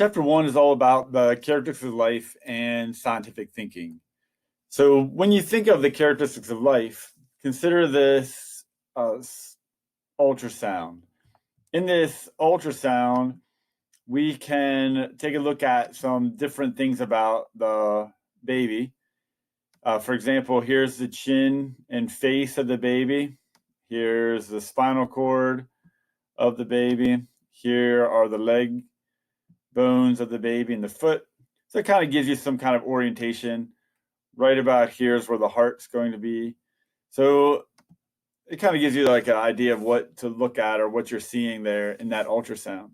Chapter 1 is all about the characteristics of life and scientific thinking. So when you think of the characteristics of life, consider this ultrasound. In this ultrasound, we can take a look at some different things about the baby. For example, here's the chin and face of the baby. Here's the spinal cord of the baby. Here are the leg bones of the baby and the foot. So it kind of gives you some kind of orientation. Right about here is where the heart's going to be. So it kind of gives you like an idea of what to look at or what you're seeing there in that ultrasound.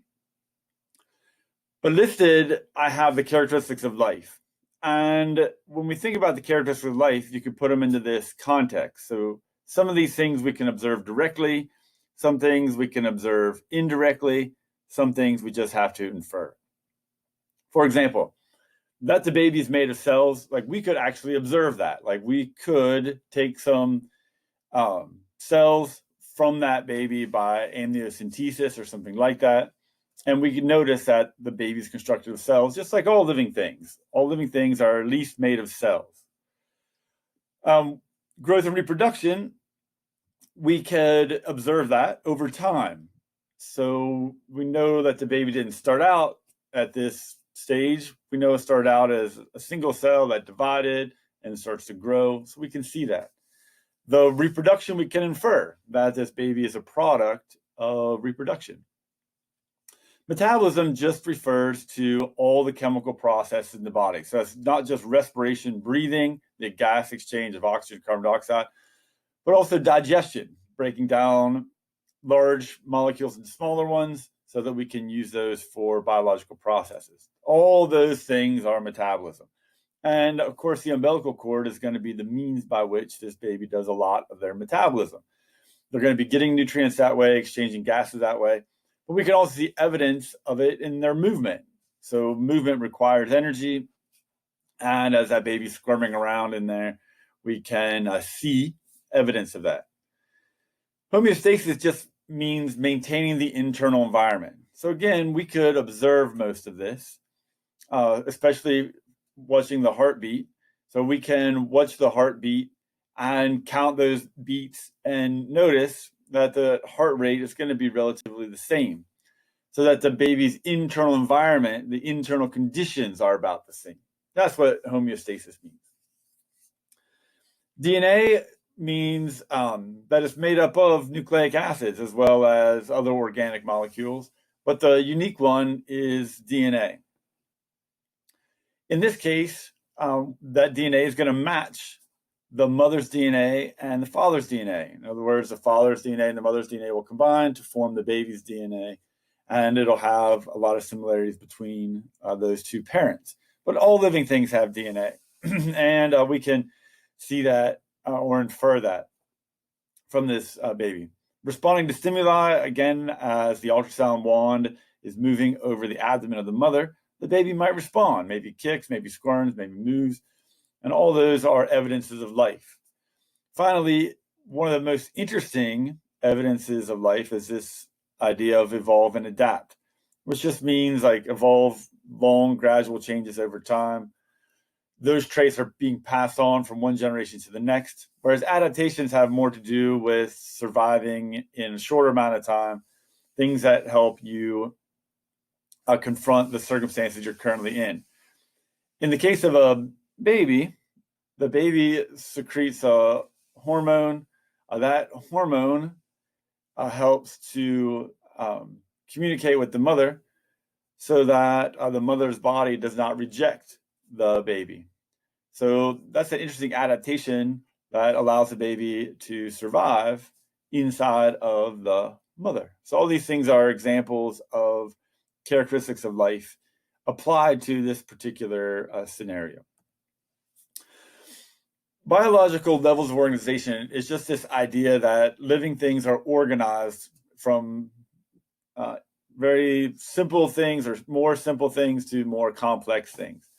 But listed, I have the characteristics of life. And when we think about the characteristics of life, you could put them into this context. So some of these things we can observe directly, some things we can observe indirectly, some things we just have to infer. For example, that the baby is made of cells, like we could actually observe that. Like we could take some cells from that baby by amniocentesis or something like that. And we can notice that the baby is constructed of cells, just like all living things. All living things are at least made of cells. Growth and reproduction, we could observe that over time. So we know that the baby didn't start out at this stage. We know it started out as a single cell that divided and starts to grow. So we can see that. The reproduction, we can infer that this baby is a product of reproduction. Metabolism just refers to all the chemical processes in the body. So it's not just respiration, breathing, the gas exchange of oxygen, carbon dioxide, but also digestion, breaking down large molecules into smaller ones so that we can use those for biological processes. All those things are metabolism. And of course, the umbilical cord is going to be the means by which this baby does a lot of their metabolism. They're going to be getting nutrients that way, exchanging gases that way. But we can also see evidence of it in their movement. So movement requires energy. And as that baby's squirming around in there, we can see evidence of that. Homeostasis just means maintaining the internal environment. So again, we could observe most of this, especially watching the heartbeat. So we can watch the heartbeat and count those beats and notice that the heart rate is going to be relatively the same. So that the baby's internal environment, the internal conditions are about the same. That's what homeostasis means. DNA means that it's made up of nucleic acids as well as other organic molecules, but the unique one is DNA. In this case, that DNA is going to match the mother's DNA and the father's DNA. In other words, the father's DNA and the mother's DNA will combine to form the baby's DNA, and it'll have a lot of similarities between those two parents. But all living things have DNA, and we can see that or infer that from this baby. Responding to stimuli, again, as the ultrasound wand is moving over the abdomen of the mother, the baby might respond, maybe kicks, maybe squirms, maybe moves, and all those are evidences of life. Finally, one of the most interesting evidences of life is this idea of evolve and adapt, which just means like evolve, long, gradual changes over time. Those traits are being passed on from one generation to the next, whereas adaptations have more to do with surviving in a shorter amount of time, things that help you confront the circumstances you're currently in. In the case of a baby, the baby secretes a hormone. That hormone helps to communicate with the mother so that the mother's body does not reject the baby. So that's an interesting adaptation that allows the baby to survive inside of the mother. So all these things are examples of characteristics of life applied to this particular scenario. Biological levels of organization is just this idea that living things are organized from very simple things or more simple things to more complex things.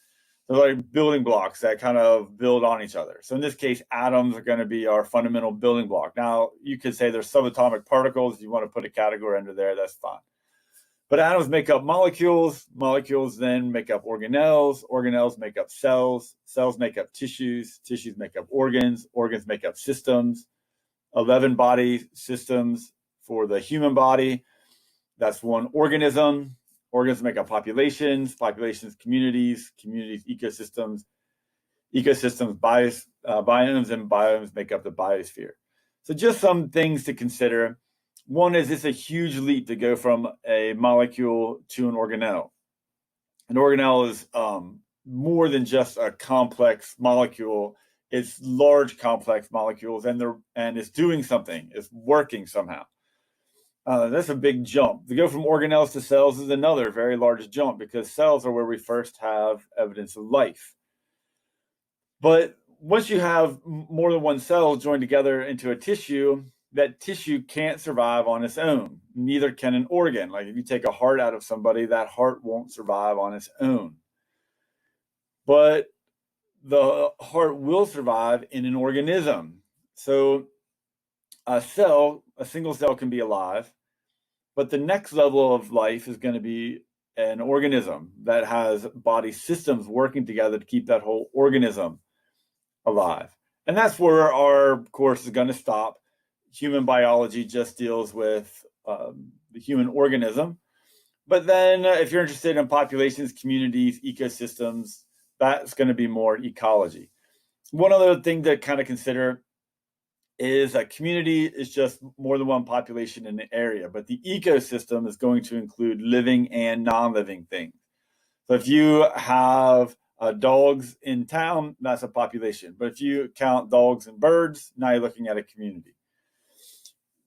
They're like building blocks that kind of build on each other. So in this case, atoms are going to be our fundamental building block. Now, you could say there's subatomic particles. If you want to put a category under there, that's fine. But atoms make up molecules. Molecules then make up organelles. Organelles make up cells. Cells make up tissues. Tissues make up organs. Organs make up systems. 11 body systems for the human body. That's one organism. Organisms make up populations. Populations, communities. Communities, ecosystems. Ecosystems, biomes, and biomes make up the biosphere. So just some things to consider. One is it's a huge leap to go from a molecule to an organelle. An organelle is more than just a complex molecule. It's large, complex molecules, and it's doing something. It's working somehow. That's a big jump. To go from organelles to cells is another very large jump, because cells are where we first have evidence of life. But once you have more than one cell joined together into a tissue, that tissue can't survive on its own. Neither can an organ. Like if you take a heart out of somebody, that heart won't survive on its own. But the heart will survive in an organism. So a single cell can be alive, but the next level of life is going to be an organism that has body systems working together to keep that whole organism alive. And that's where our course is going to stop. Human biology just deals with the human organism. But then if you're interested in populations, communities, ecosystems, that's going to be more ecology. One other thing to kind of consider is a community is just more than one population in the area, but the ecosystem is going to include living and non-living things. So if you have dogs in town, that's a population. But if you count dogs and birds, now you're looking at a community.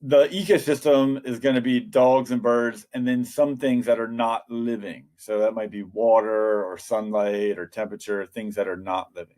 The ecosystem is going to be dogs and birds, and then some things that are not living. So that might be water or sunlight or temperature, things that are not living.